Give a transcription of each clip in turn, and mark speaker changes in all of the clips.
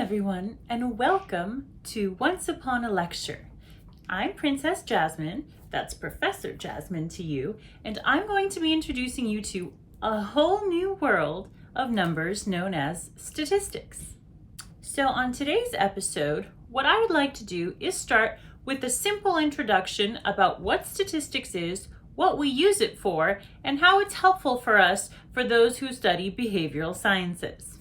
Speaker 1: everyone, and welcome to Once Upon a Lecture. I'm Princess Jasmine, that's Professor Jasmine to you, and I'm going to be introducing you to a whole new world of numbers known as statistics. So on today's episode, what I would like to do is start with a simple introduction about what statistics is, what we use it for, and how it's helpful for us for those who study behavioral sciences.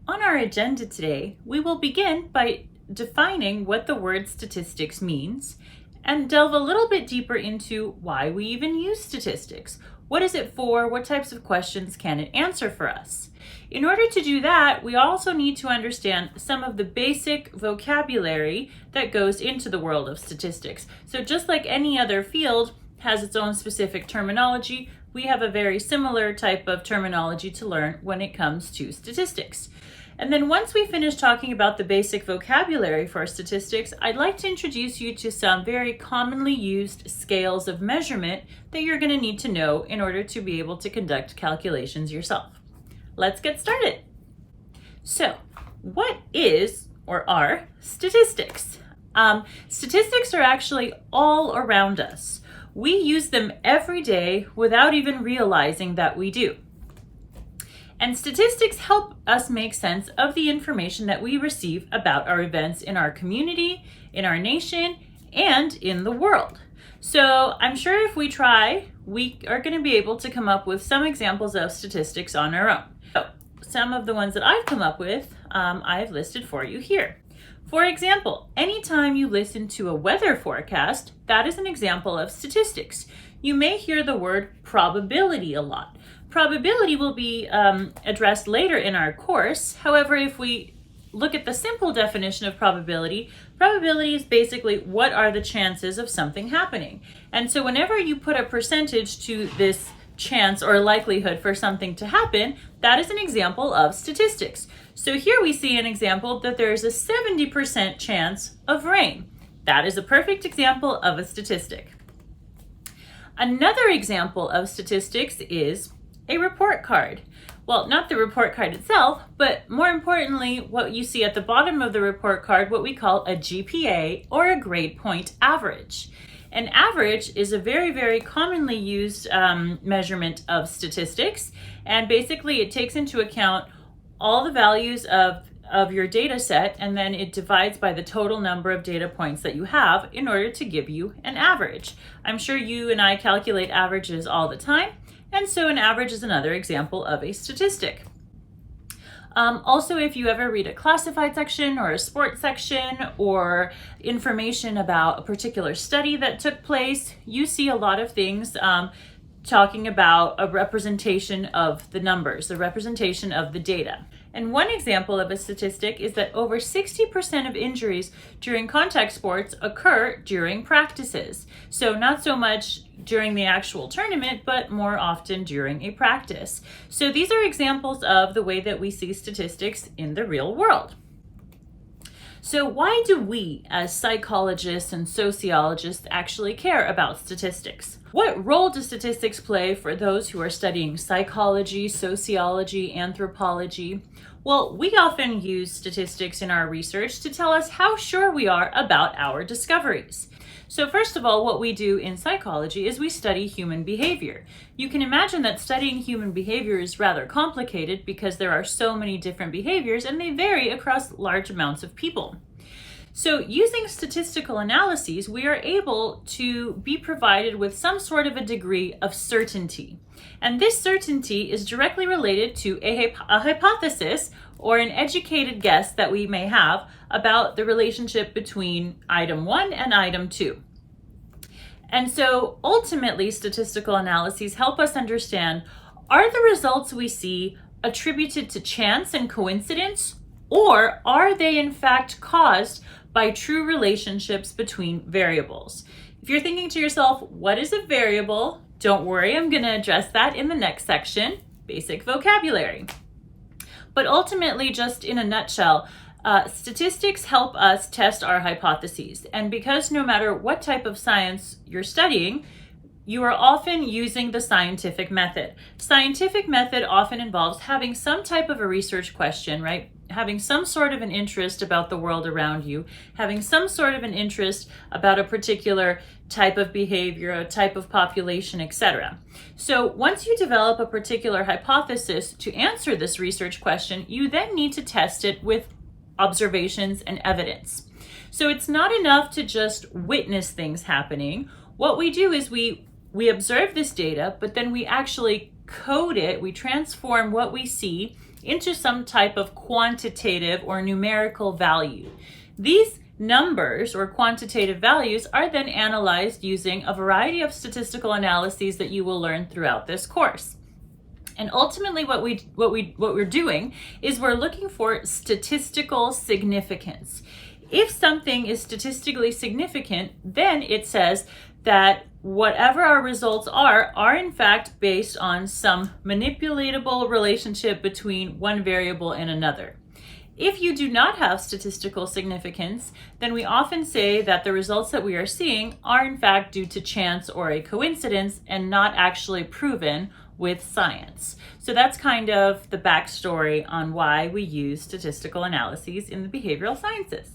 Speaker 1: On our agenda today, we will begin by defining what the word statistics means and delve a little bit deeper into why we even use statistics. What is it for? What types of questions can it answer for us? In order to do that, we also need to understand some of the basic vocabulary that goes into the world of statistics. So just like any other field has its own specific terminology, we have a very similar type of terminology to learn when it comes to statistics. And then once we finish talking about the basic vocabulary for statistics, I'd like to introduce you to some very commonly used scales of measurement that you're going to need to know in order to be able to conduct calculations yourself. Let's get started. So, what is or are statistics? Statistics are actually all around us. We use them every day without even realizing that we do. And statistics help us make sense of the information that we receive about our events in our community, in our nation, and in the world. So I'm sure if we try, we are going to be able to come up with some examples of statistics on our own. So some of the ones that I've come up with, I've listed for you here. For example, anytime you listen to a weather forecast, that is an example of statistics. You may hear the word probability a lot. Probability will be addressed later in our course. However, if we look at the simple definition of probability, probability is basically what are the chances of something happening. And so whenever you put a percentage to this chance or likelihood for something to happen, that is an example of statistics. So here we see an example that there is a 70% chance of rain. That is a perfect example of a statistic. Another example of statistics is a report card. Well, not the report card itself, but more importantly, what you see at the bottom of the report card, what we call a GPA or a grade point average. An average is a very, very commonly used measurement of statistics, and basically it takes into account all the values of your data set, and then it divides by the total number of data points that you have in order to give you an average. I'm sure you and I calculate averages all the time, and so an average is another example of a statistic. Also, if you ever read a classified section or a sports section or information about a particular study that took place, you see a lot of things talking about a representation of the numbers, the representation of the data. And one example of a statistic is that over 60% of injuries during contact sports occur during practices. So not so much during the actual tournament, but more often during a practice. So these are examples of the way that we see statistics in the real world. So why do we, as psychologists and sociologists, actually care about statistics? What role do statistics play for those who are studying psychology, sociology, anthropology? Well, we often use statistics in our research to tell us how sure we are about our discoveries. So first of all, what we do in psychology is we study human behavior. You can imagine that studying human behavior is rather complicated because there are so many different behaviors and they vary across large amounts of people. So using statistical analyses, we are able to be provided with some sort of a degree of certainty. And this certainty is directly related to a hypothesis or an educated guess that we may have about the relationship between item 1 and item 2. And so ultimately, statistical analyses help us understand, are the results we see attributed to chance and coincidence, or are they in fact caused by true relationships between variables? If you're thinking to yourself, what is a variable? Don't worry, I'm going to address that in the next section, basic vocabulary. But ultimately, just in a nutshell, statistics help us test our hypotheses. And because no matter what type of science you're studying, you are often using the scientific method. Scientific method often involves having some type of a research question, right? having some sort of an interest about the world around you, having some sort of an interest about a particular type of behavior, a type of population, etc. So once you develop a particular hypothesis to answer this research question, you then need to test it with observations and evidence. So it's not enough to just witness things happening. What we do is we observe this data, but then we actually code it, we transform what we see into some type of quantitative or numerical value. These numbers or quantitative values are then analyzed using a variety of statistical analyses that you will learn throughout this course. And ultimately what we're doing is we're looking for statistical significance. If something is statistically significant, then it says that whatever our results are in fact based on some manipulatable relationship between one variable and another. If you do not have statistical significance, then we often say that the results that we are seeing are in fact due to chance or a coincidence and not actually proven with science. So that's kind of the backstory on why we use statistical analyses in the behavioral sciences.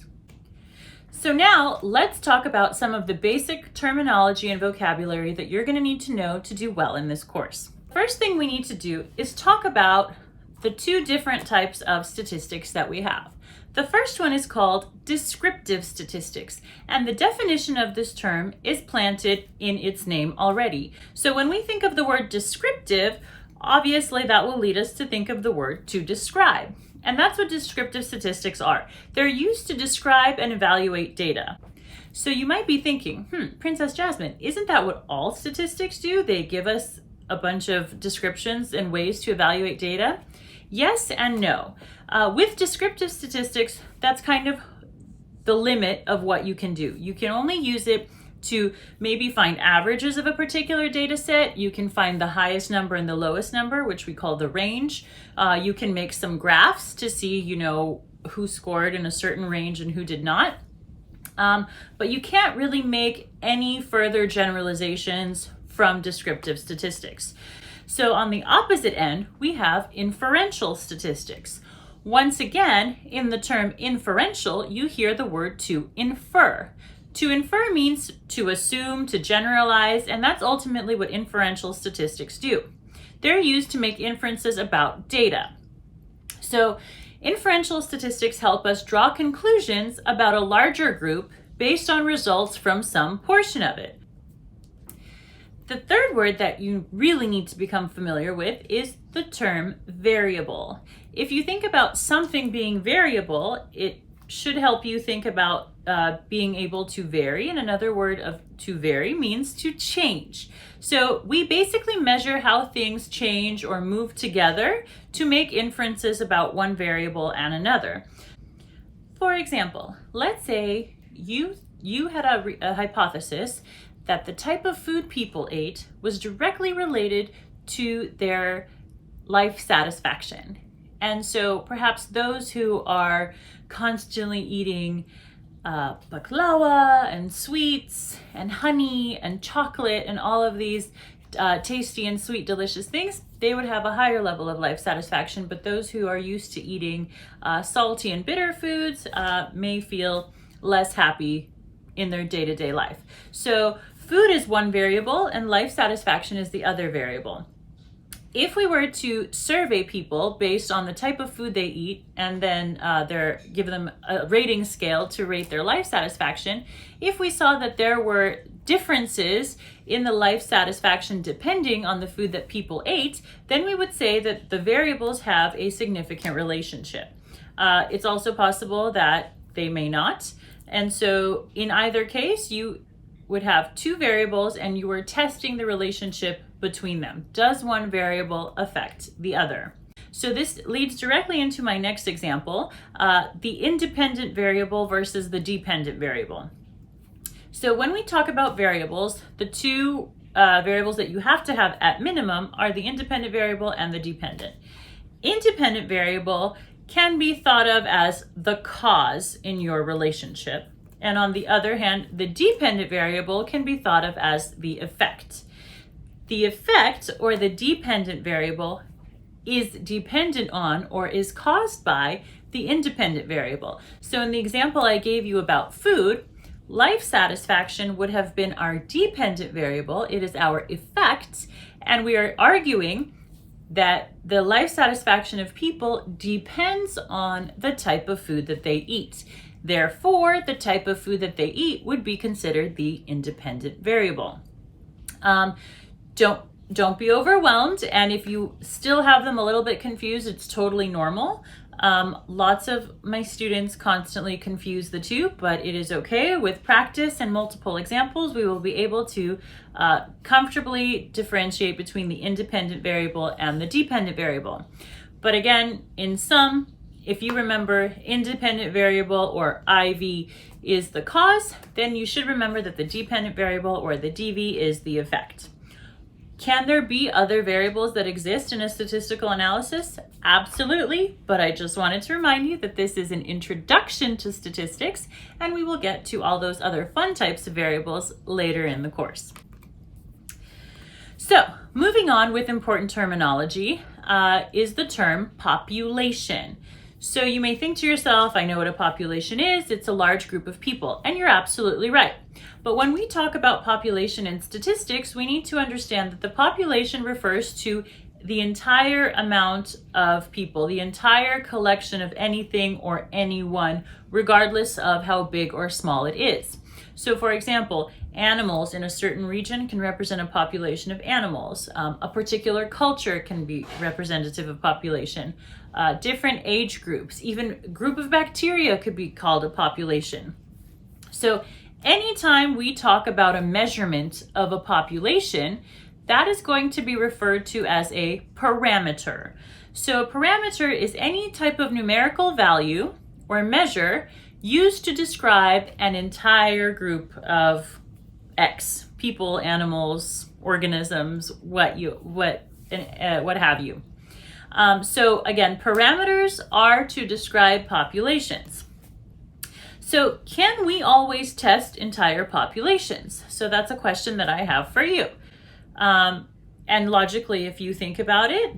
Speaker 1: So now let's talk about some of the basic terminology and vocabulary that you're going to need to know to do well in this course. First thing we need to do is talk about the two different types of statistics that we have. The first one is called descriptive statistics, and the definition of this term is planted in its name already. So when we think of the word descriptive, obviously that will lead us to think of the word to describe. And that's what descriptive statistics are. They're used to describe and evaluate data. So you might be thinking, Princess Jasmine, isn't that what all statistics do? They give us a bunch of descriptions and ways to evaluate data. Yes and no. With descriptive statistics, that's kind of the limit of what you can do. You can only use it to maybe find averages of a particular data set. You can find the highest number and the lowest number, which we call the range. You can make some graphs to see, who scored in a certain range and who did not. But you can't really make any further generalizations from descriptive statistics. So on the opposite end, we have inferential statistics. Once again, in the term inferential, you hear the word to infer. To infer means to assume, to generalize, and that's ultimately what inferential statistics do. They're used to make inferences about data. So inferential statistics help us draw conclusions about a larger group based on results from some portion of it. The third word that you really need to become familiar with is the term variable. If you think about something being variable, it should help you think about being able to vary. And another word of to vary means to change. So we basically measure how things change or move together to make inferences about one variable and another. For example, let's say you had a hypothesis that the type of food people ate was directly related to their life satisfaction. And so perhaps those who are constantly eating baklava and sweets and honey and chocolate and all of these tasty and sweet, delicious things, they would have a higher level of life satisfaction. But those who are used to eating salty and bitter foods may feel less happy in their day-to-day life. So food is one variable and life satisfaction is the other variable. If we were to survey people based on the type of food they eat and then give them a rating scale to rate their life satisfaction, if we saw that there were differences in the life satisfaction depending on the food that people ate, then we would say that the variables have a significant relationship. It's also possible that they may not. And so in either case, you would have two variables and you were testing the relationship between them. Does one variable affect the other? So this leads directly into my next example, the independent variable versus the dependent variable. So when we talk about variables, the two variables that you have to have at minimum are the independent variable and the dependent. Independent variable can be thought of as the cause in your relationship. And on the other hand, the dependent variable can be thought of as the effect. The effect, or the dependent variable, is dependent on or is caused by the independent variable. So in the example I gave you about food, life satisfaction would have been our dependent variable. It is our effect, and we are arguing that the life satisfaction of people depends on the type of food that they eat. Therefore, the type of food that they eat would be considered the independent variable. Don't be overwhelmed, and if you still have them a little bit confused, it's totally normal. Lots of my students constantly confuse the two, but it is okay. With practice and multiple examples, we will be able to comfortably differentiate between the independent variable and the dependent variable. But again, in sum, if you remember independent variable, or IV, is the cause, then you should remember that the dependent variable, or the DV, is the effect. Can there be other variables that exist in a statistical analysis? Absolutely, but I just wanted to remind you that this is an introduction to statistics, and we will get to all those other fun types of variables later in the course. So, moving on with important terminology is the term population. So you may think to yourself, I know what a population is, it's a large group of people, and you're absolutely right. But when we talk about population in statistics, we need to understand that the population refers to the entire amount of people, the entire collection of anything or anyone, regardless of how big or small it is. So for example, animals in a certain region can represent a population of animals. A particular culture can be representative of population. Different age groups, even a group of bacteria could be called a population. So anytime we talk about a measurement of a population, that is going to be referred to as a parameter. So a parameter is any type of numerical value or measure used to describe an entire group of X, people, animals, organisms, what have you. So again, parameters are to describe populations. So can we always test entire populations? So that's a question that I have for you. And logically, if you think about it,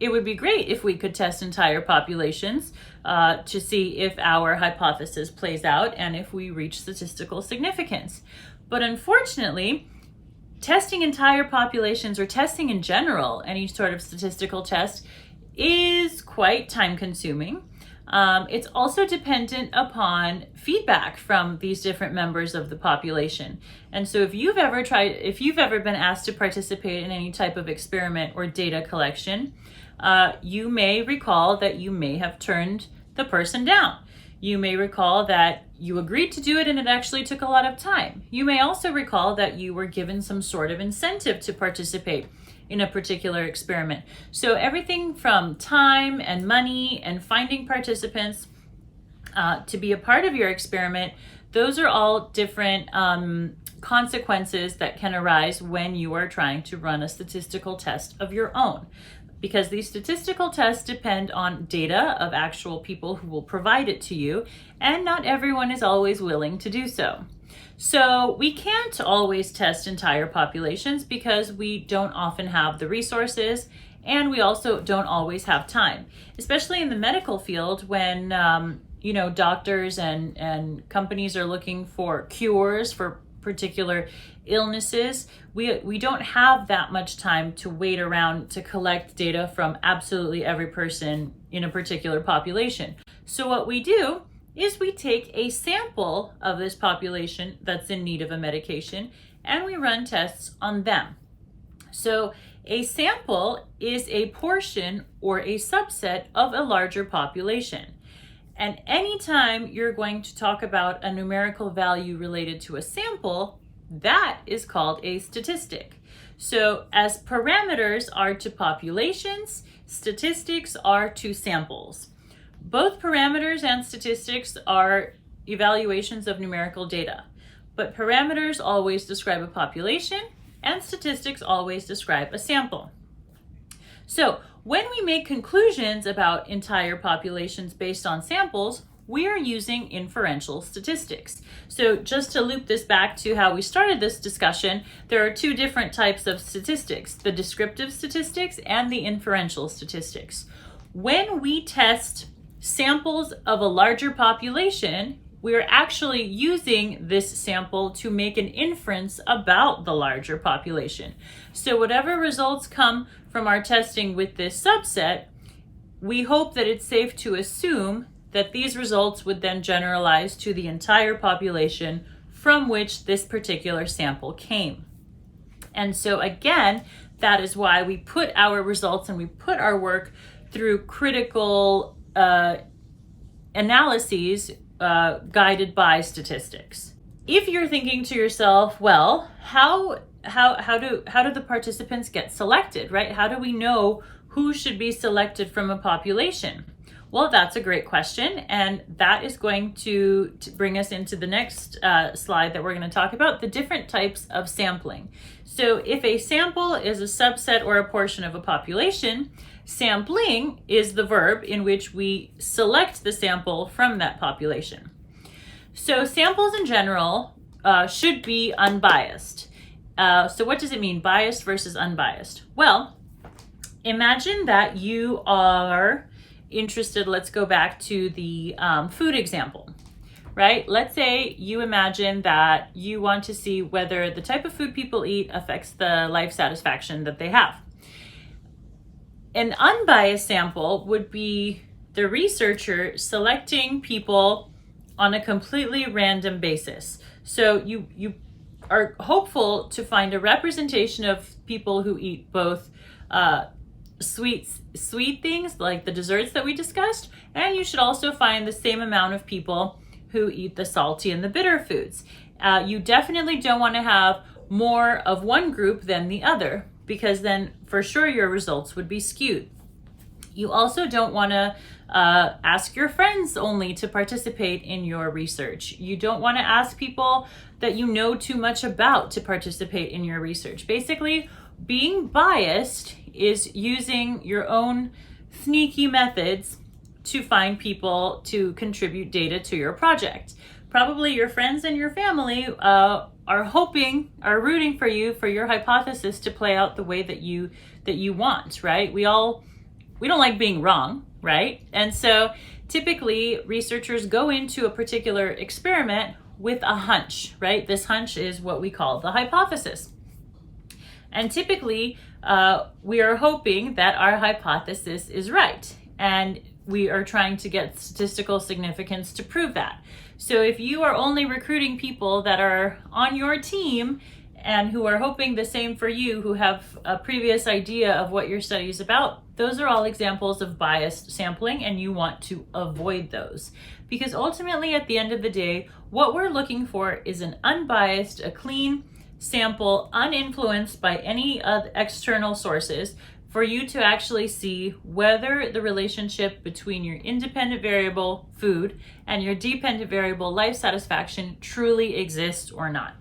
Speaker 1: it would be great if we could test entire populations to see if our hypothesis plays out and if we reach statistical significance. But unfortunately, testing entire populations, or testing in general, any sort of statistical test, is quite time consuming. It's also dependent upon feedback from these different members of the population. And so if you've ever been asked to participate in any type of experiment or data collection, you may recall that you may have turned the person down. You may recall that you agreed to do it and it actually took a lot of time. You may also recall that you were given some sort of incentive to participate in a particular experiment. So everything from time and money and finding participants to be a part of your experiment, those are all different consequences that can arise when you are trying to run a statistical test of your own. Because these statistical tests depend on data of actual people who will provide it to you, and not everyone is always willing to do so. So we can't always test entire populations because we don't often have the resources, and we also don't always have time, especially in the medical field when doctors and companies are looking for cures for particular illnesses. We don't have that much time to wait around to collect data from absolutely every person in a particular population. So what we do is we take a sample of this population that's in need of a medication and we run tests on them. So a sample is a portion or a subset of a larger population. And anytime you're going to talk about a numerical value related to a sample, that is called a statistic. So as parameters are to populations, statistics are to samples. Both parameters and statistics are evaluations of numerical data, but parameters always describe a population and statistics always describe a sample. So when we make conclusions about entire populations based on samples, we are using inferential statistics. So just to loop this back to how we started this discussion, there are two different types of statistics, the descriptive statistics and the inferential statistics. when we test samples of a larger population, we are actually using this sample to make an inference about the larger population. So whatever results come from our testing with this subset, we hope that it's safe to assume that these results would then generalize to the entire population from which this particular sample came. And so again, that is why we put our results and we put our work through critical analyses guided by statistics. If you're thinking to yourself, well, how do the participants get selected, right? How do we know who should be selected from a population? Well, that's a great question, and that is going to bring us into the next slide that we're going to talk about, the different types of sampling. So if a sample is a subset or a portion of a population, sampling is the verb in which we select the sample from that population. So samples in general should be unbiased. So what does it mean, biased versus unbiased? Well, imagine that you are interested, let's go back to the food example, right? Let's say you imagine that you want to see whether the type of food people eat affects the life satisfaction that they have. An unbiased sample would be the researcher selecting people on a completely random basis. So you are hopeful to find a representation of people who eat both sweet things like the desserts that we discussed, and you should also find the same amount of people who eat the salty and the bitter foods. You definitely don't want to have more of one group than the other, because then for sure your results would be skewed. You also don't want to ask your friends only to participate in your research. You don't want to ask people that you know too much about to participate in your research. Basically, being biased is using your own sneaky methods to find people to contribute data to your project. Probably your friends and your family are rooting for you, for your hypothesis to play out the way that you want, right? We don't like being wrong, right? And so typically researchers go into a particular experiment with a hunch, right? This hunch is what we call the hypothesis. And typically, we are hoping that our hypothesis is right, and we are trying to get statistical significance to prove that. So if you are only recruiting people that are on your team and who are hoping the same for you, who have a previous idea of what your study is about, those are all examples of biased sampling, and you want to avoid those. Because ultimately, at the end of the day, what we're looking for is an unbiased, a clean sample, uninfluenced by any external sources, for you to actually see whether the relationship between your independent variable food and your dependent variable life satisfaction truly exists or not.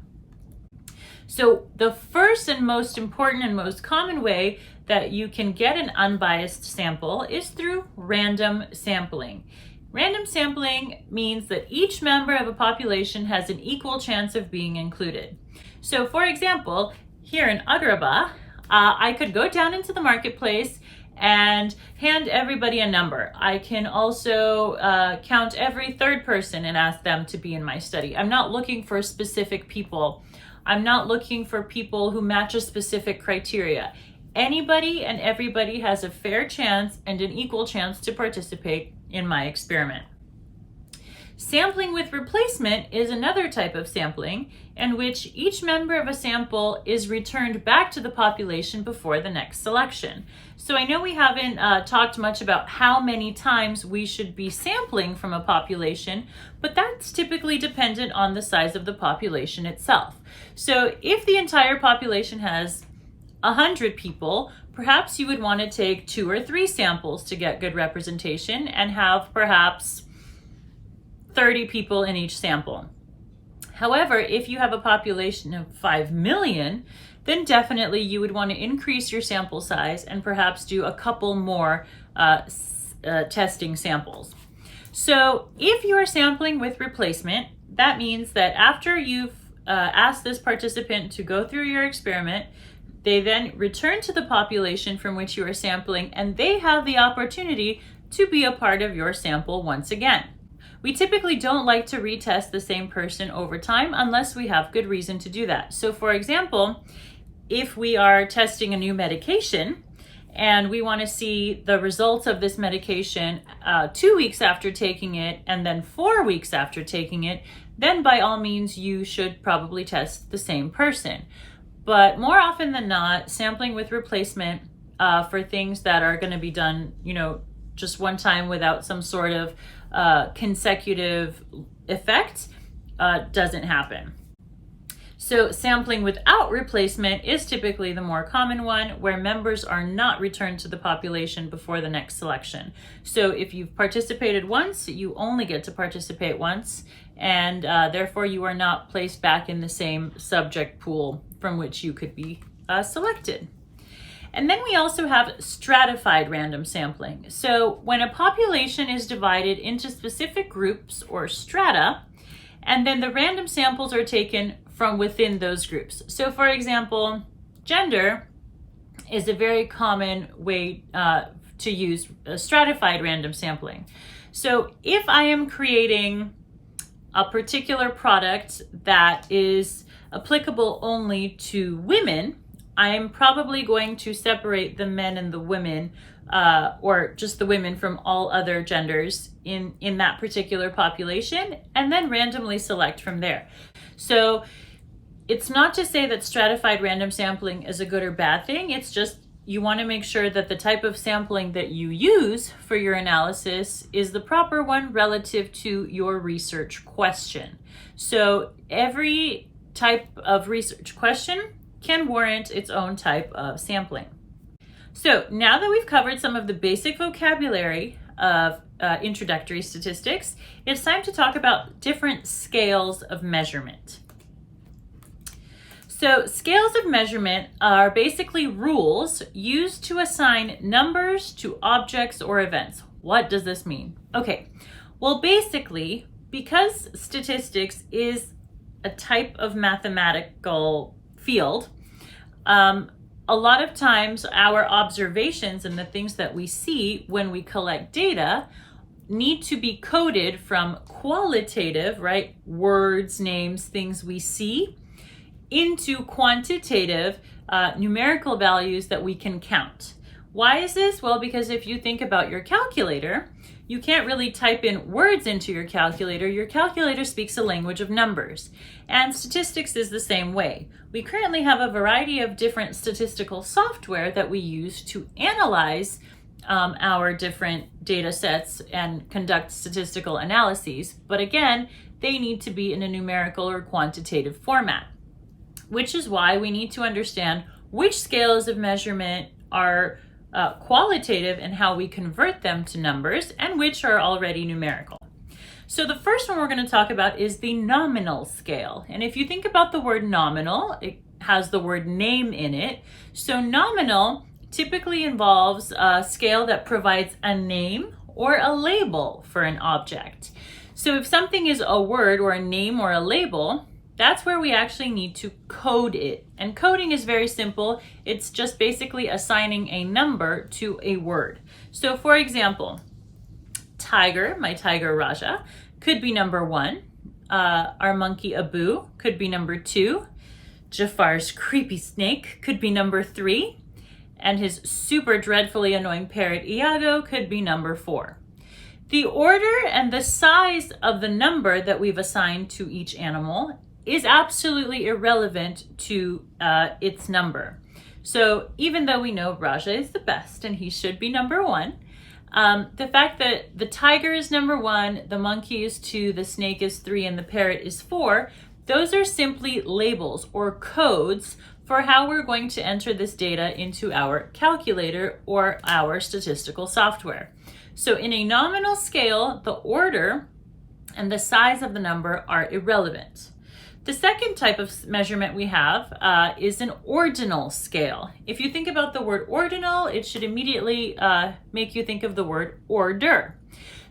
Speaker 1: So the first and most important and most common way that you can get an unbiased sample is through random sampling. Random sampling means that each member of a population has an equal chance of being included. So for example, here in Agrabah, I could go down into the marketplace and hand everybody a number. I can also count every third person and ask them to be in my study. I'm not looking for specific people. I'm not looking for people who match a specific criteria. Anybody and everybody has a fair chance and an equal chance to participate in my experiment. Sampling with replacement is another type of sampling in which each member of a sample is returned back to the population before the next selection. So I know we haven't talked much about how many times we should be sampling from a population, but that's typically dependent on the size of the population itself. So if the entire population has 100 people, perhaps you would want to take 2 or 3 samples to get good representation and have perhaps 30 people in each sample. However, if you have a population of 5 million, then definitely you would want to increase your sample size and perhaps do a couple more testing samples. So if you are sampling with replacement, that means that after you've asked this participant to go through your experiment, They then return to the population from which you are sampling, and they have the opportunity to be a part of your sample once again. We typically don't like to retest the same person over time unless we have good reason to do that. So for example, if we are testing a new medication and we want to see the results of this medication 2 weeks after taking it and then 4 weeks after taking it, then by all means you should probably test the same person. But more often than not, sampling with replacement for things that are going to be done, just one time without some sort of consecutive effect doesn't happen. So sampling without replacement is typically the more common one, where members are not returned to the population before the next selection. So if you've participated once, you only get to participate once, and therefore you are not placed back in the same subject pool from which you could be selected. And then we also have stratified random sampling. So when a population is divided into specific groups or strata, and then the random samples are taken from within those groups. So for example, gender is a very common way to use stratified random sampling. So if I am creating a particular product that is applicable only to women, I'm probably going to separate the men and the women, or just the women from all other genders in that particular population, and then randomly select from there. So it's not to say that stratified random sampling is a good or bad thing. It's just you want to make sure that the type of sampling that you use for your analysis is the proper one relative to your research question. So every type of research question can warrant its own type of sampling. So now that we've covered some of the basic vocabulary of introductory statistics, it's time to talk about different scales of measurement. So scales of measurement are basically rules used to assign numbers to objects or events. What does this mean? Okay, well basically, because statistics is a type of mathematical field, a lot of times our observations and the things that we see when we collect data need to be coded from qualitative, right, words, names, things we see, into quantitative numerical values that we can count. Why is this? Well, because if you think about your calculator, you can't really type in words into your calculator. Your calculator speaks a language of numbers. And statistics is the same way. We currently have a variety of different statistical software that we use to analyze our different data sets and conduct statistical analyses. But again, they need to be in a numerical or quantitative format, which is why we need to understand which scales of measurement are qualitative and how we convert them to numbers, and which are already numerical. So the first one we're going to talk about is the nominal scale. And if you think about the word nominal, it has the word name in it. So nominal typically involves a scale that provides a name or a label for an object. So if something is a word or a name or a label, that's where we actually need to code it. And coding is very simple. It's just basically assigning a number to a word. So for example, tiger, my tiger Raja, could be number 1. Our monkey Abu could be number 2. Jafar's creepy snake could be number 3. And his super dreadfully annoying parrot Iago could be number 4. The order and the size of the number that we've assigned to each animal is absolutely irrelevant to its number. So even though we know Raja is the best and he should be number 1, the fact that the tiger is number 1, the monkey is 2, the snake is 3, and the parrot is 4, those are simply labels or codes for how we're going to enter this data into our calculator or our statistical software. So in a nominal scale, the order and the size of the number are irrelevant. The second type of measurement we have is an ordinal scale. If you think about the word ordinal, it should immediately make you think of the word order.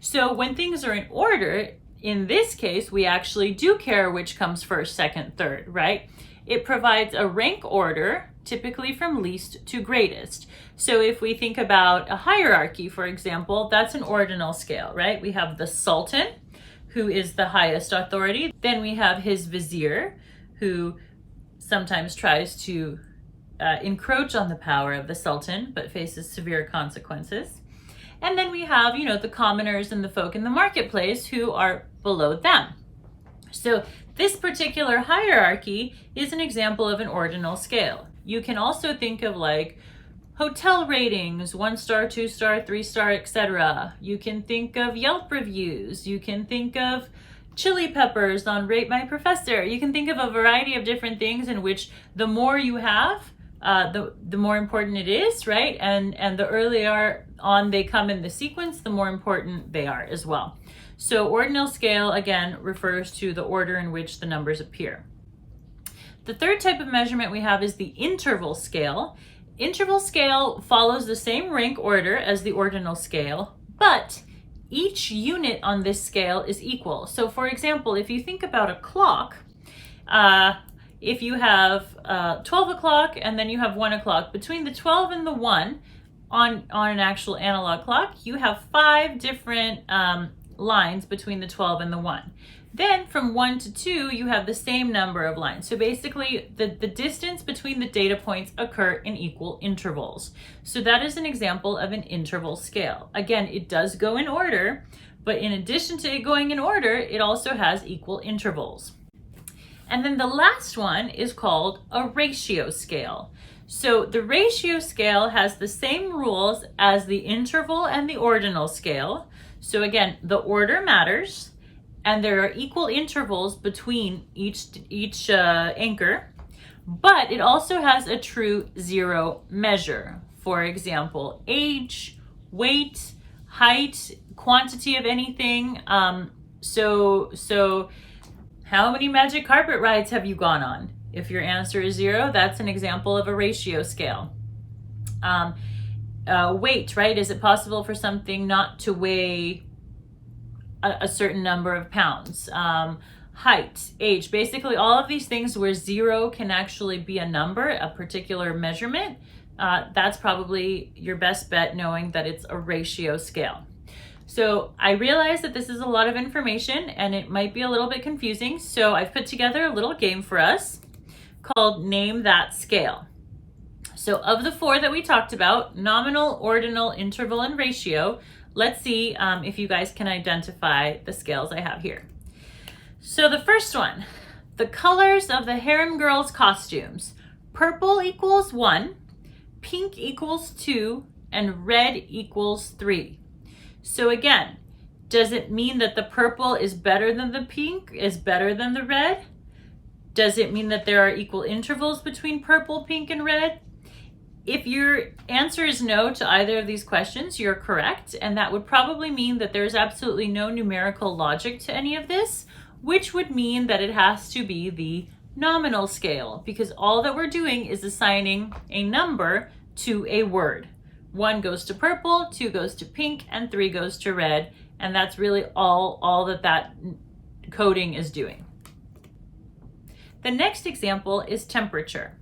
Speaker 1: So when things are in order, in this case, we actually do care which comes first, second, third, right? It provides a rank order typically from least to greatest. So if we think about a hierarchy, for example, that's an ordinal scale, right? We have the sultan, who is the highest authority. Then we have his vizier, who sometimes tries to encroach on the power of the sultan, but faces severe consequences. And then we have, the commoners and the folk in the marketplace who are below them. So this particular hierarchy is an example of an ordinal scale. You can also think of like hotel ratings, 1-star, 2-star, 3-star, etc. You can think of Yelp reviews. You can think of chili peppers on Rate My Professor. You can think of a variety of different things in which the more you have, the more important it is, right? And the earlier on they come in the sequence, the more important they are as well. So ordinal scale, again, refers to the order in which the numbers appear. The third type of measurement we have is the interval scale. Interval scale follows the same rank order as the ordinal scale, but each unit on this scale is equal. So for example, if you think about a clock, if you have 12 o'clock and then you have 1 o'clock, between the 12 and the 1 on an actual analog clock, you have 5 different lines between the 12 and the 1. Then from 1 to 2, you have the same number of lines. So basically the distance between the data points occur in equal intervals. So that is an example of an interval scale. Again, it does go in order, but in addition to it going in order, it also has equal intervals. And then the last one is called a ratio scale. So the ratio scale has the same rules as the interval and the ordinal scale. So again, the order matters, and there are equal intervals between each anchor, but it also has a true zero measure. For example, age, weight, height, quantity of anything. So how many magic carpet rides have you gone on? If your answer is 0, that's an example of a ratio scale. Weight, right? Is it possible for something not to weigh a certain number of pounds? Height, age, basically all of these things where 0 can actually be a number, a particular measurement, that's probably your best bet, knowing that it's a ratio scale. So I realize that this is a lot of information and it might be a little bit confusing, so I've put together a little game for us called Name That Scale. So of the 4 that we talked about, nominal, ordinal, interval, and ratio, let's see if you guys can identify the scales I have here. So the first one, the colors of the harem girls' costumes. Purple equals 1, pink equals 2, and red equals 3. So again, does it mean that the purple is better than the pink, is better than the red? Does it mean that there are equal intervals between purple, pink, and red? If your answer is no to either of these questions, you're correct, and that would probably mean that there's absolutely no numerical logic to any of this, which would mean that it has to be the nominal scale, because all that we're doing is assigning a number to a word. 1 goes to purple, 2 goes to pink, and 3 goes to red, and that's really all that coding is doing. The next example is temperature.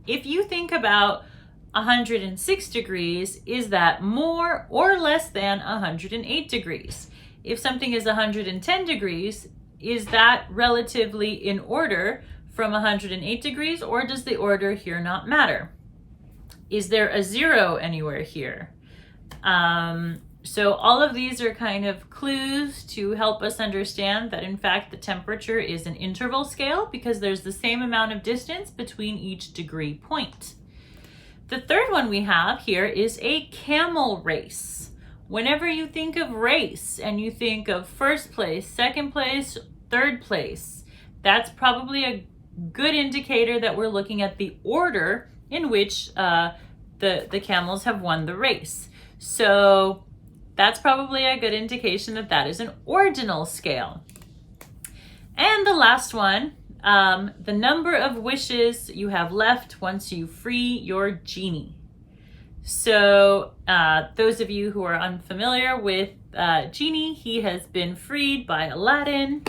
Speaker 1: If you think about 106 degrees, is that more or less than 108 degrees? If something is 110 degrees, is that relatively in order from 108 degrees, or does the order here not matter? Is there a 0 anywhere here? So all of these are kind of clues to help us understand that in fact the temperature is an interval scale because there's the same amount of distance between each degree point. The third one we have here is a camel race. Whenever you think of race and you think of first place, second place, third place, that's probably a good indicator that we're looking at the order in which the camels have won the race. So that's probably a good indication that that is an ordinal scale. And the last one, the number of wishes you have left once you free your genie. So those of you who are unfamiliar with Genie, he has been freed by Aladdin.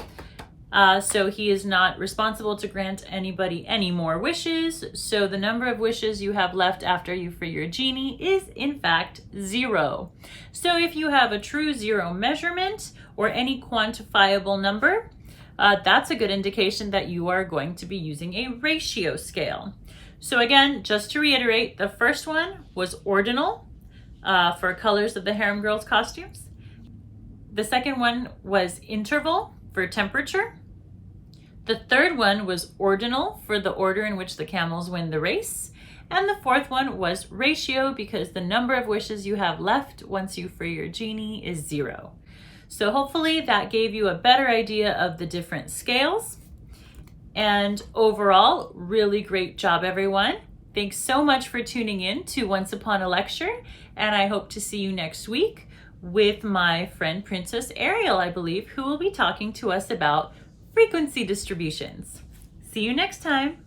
Speaker 1: So he is not responsible to grant anybody any more wishes. So the number of wishes you have left after you free your genie is in fact 0. So if you have a true 0 measurement or any quantifiable number, that's a good indication that you are going to be using a ratio scale. So again, just to reiterate, the first one was ordinal for colors of the harem girls' costumes. The second one was interval for temperature. The third one was ordinal for the order in which the camels win the race. And the fourth one was ratio because the number of wishes you have left once you free your genie is 0. So hopefully that gave you a better idea of the different scales. And overall, really great job, everyone. Thanks so much for tuning in to Once Upon a Lecture. And I hope to see you next week with my friend Princess Ariel, I believe, who will be talking to us about frequency distributions. See you next time.